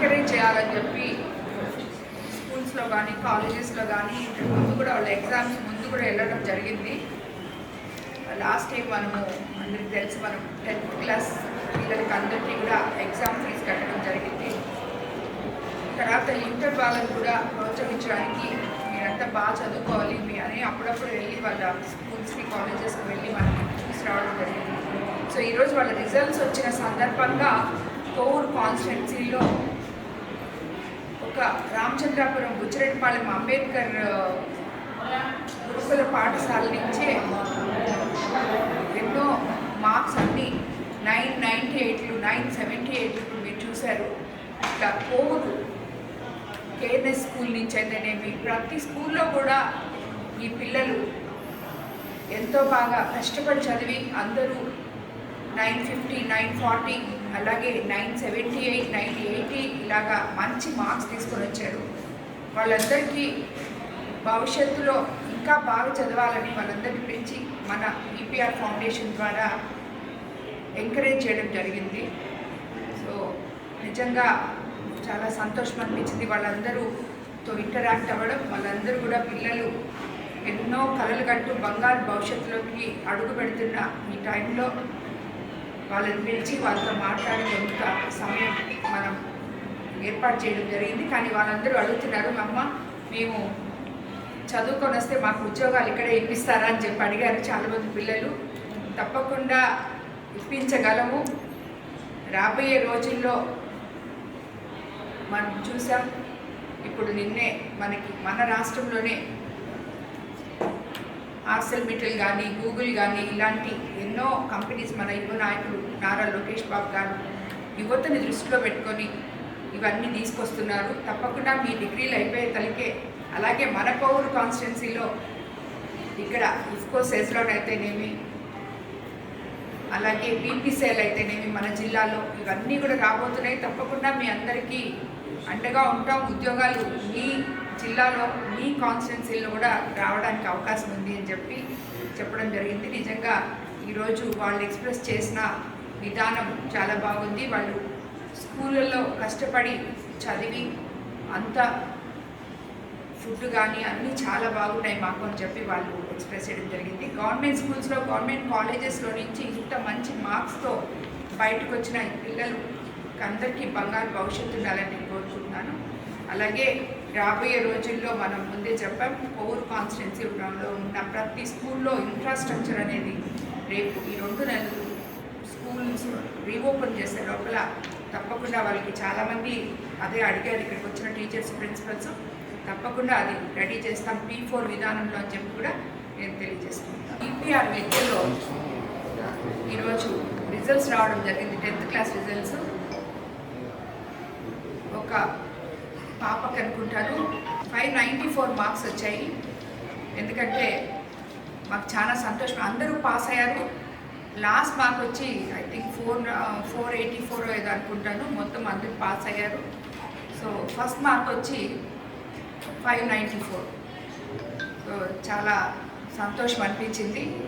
Encourage చేయాలని చెప్పి స్కూల్స్లో కానీ కాలేజెస్లో కానీ ముందు కూడా వాళ్ళ ఎగ్జామ్స్ ముందు కూడా వెళ్ళడం జరిగింది. లాస్ట్ టైం మనము అందరికి తెలిసి మనం 10th క్లాస్ పిల్లలకి అందరికీ కూడా ఎగ్జామ్ ఫీజు కట్టడం జరిగింది. తర్వాత ఇంటర్ వాళ్ళని కూడా ప్రోత్సహించడానికి మీరంతా బాగా చదువుకోవాలి అని అప్పుడప్పుడు వెళ్ళి వాళ్ళ స్కూల్స్కి కాలేజెస్కి వెళ్ళి మనకి చూసి రావడం జరిగింది. సో ఈరోజు వాళ్ళ రిజల్ట్స్ వచ్చిన సందర్భంగా కోవూరు కాన్స్టిట్యున్సీలో ఒక రామచంద్రాపురం బుచ్చిరెడ్డిపాళెం అంబేద్కర్ గురుకుల పాఠశాల నుంచే ఎన్నో మార్క్స్ అన్నీ 998లు 978లు మీరు చూశారు. ఇట్లా కోవూరు కేఎన్ఎస్ స్కూల్ నుంచి అయితేనేమి ప్రతి స్కూల్లో కూడా ఈ పిల్లలు ఎంతో బాగా కష్టపడి చదివి అందరూ 950 940 అలాగే 978 980 ఇలాగా మంచి మార్క్స్ తీసుకొని వచ్చారు. వాళ్ళందరికీ భవిష్యత్తులో ఇంకా బాగా చదవాలని వాళ్ళందరి గురించి మన ఈపీఆర్ ఫౌండేషన్ ద్వారా ఎంకరేజ్ చేయడం జరిగింది. సో నిజంగా చాలా సంతోషం అనిపించింది. వాళ్ళందరూతో ఇంటరాక్ట్ అవ్వడం, వాళ్ళందరూ కూడా పిల్లలు ఎన్నో కలలు కట్టు బంగారు భవిష్యత్తులోకి అడుగు పెడుతున్న ఈ టైంలో వాళ్ళని పిలిచి వాళ్ళతో మాట్లాడి కొంత సమయం మనం ఏర్పాటు చేయడం జరిగింది. కానీ వాళ్ళందరూ అడుగుతున్నారు, అమ్మ మేము చదువుకొని వస్తే మాకు ఉద్యోగాలు ఇక్కడే ఇప్పిస్తారా అని చెప్పి అడిగారు చాలామంది పిల్లలు. తప్పకుండా ఇప్పించగలము. రాబోయే రోజుల్లో మనం చూసాం, ఇప్పుడు నిన్నే మనకి మన రాష్ట్రంలోనే ఆర్సెల్మిటల్ కానీ గూగుల్ కానీ ఇలాంటి ఎన్నో కంపెనీస్ మన యువ నాయకులు నారా లోకేష్ బాబు గారు యువతని దృష్టిలో పెట్టుకొని ఇవన్నీ తీసుకొస్తున్నారు. తప్పకుండా మీ డిగ్రీలు అయిపోయే తలకే అలాగే మన కోవూరు కాన్స్టిట్యున్సీలో ఇక్కడ ఇఫ్కో సెజ్లోన్ అయితేనేమి అలాగే బీపీసీఎల్ అయితేనేమి మన జిల్లాలో ఇవన్నీ కూడా రాబోతున్నాయి. తప్పకుండా మీ అందరికీ అండగా ఉంటాం. ఉద్యోగాలు మీ జిల్లాలో మీ కాన్స్టిట్యున్సీలో కూడా రావడానికి అవకాశం ఉంది అని చెప్పి చెప్పడం జరిగింది. నిజంగా ఈరోజు వాళ్ళు ఎక్స్ప్రెస్ చేసిన విధానం చాలా బాగుంది. వాళ్ళు స్కూళ్ళల్లో కష్టపడి చదివి అంత ఫుడ్ కానీ అన్నీ చాలా బాగున్నాయి మాకు అని చెప్పి వాళ్ళు ఎక్స్ప్రెస్ చేయడం జరిగింది. గవర్నమెంట్ స్కూల్స్లో గవర్నమెంట్ కాలేజెస్లో నుంచి ఇంత మంచి మార్క్స్తో బయటకు వచ్చిన పిల్లలు అందరికీ బంగారు భవిష్యత్తు ఉండాలని నేను కోరుకుంటున్నాను. అలాగే రాబోయే రోజుల్లో మనం ముందే చెప్పాం, కోవూరు కాన్స్టిట్యున్సీలో ఉన్న ప్రతి స్కూల్లో ఇన్ఫ్రాస్ట్రక్చర్ అనేది రేపు ఈ 2 నెలలు స్కూల్స్ రీఓపెన్ చేసే లోపల తప్పకుండా వాళ్ళకి చాలామంది అదే అడిగారు ఇక్కడికి వచ్చిన టీచర్స్ ప్రిన్సిపల్స్. తప్పకుండా అది రెడీ చేస్తాం P4 విధానంలో అని చెప్పి కూడా నేను తెలియజేసుకుంటాను. ఈపీఆర్ విద్యలో ఈరోజు రిజల్ట్స్ రావడం జరిగింది. 10th క్లాస్ రిజల్ట్స్ ఒక పాపకి అనుకుంటాను 594 మార్క్స్ వచ్చాయి. ఎందుకంటే మాకు చాలా సంతోషం. అందరూ పాస్ అయ్యారు. లాస్ట్ మార్క్ వచ్చి ఐ థింక్ 484 ఏదో అనుకుంటాను. మొత్తం అందరూ పాస్ అయ్యారు. సో ఫస్ట్ మార్క్ వచ్చి 594. సో చాలా సంతోషం అనిపించింది.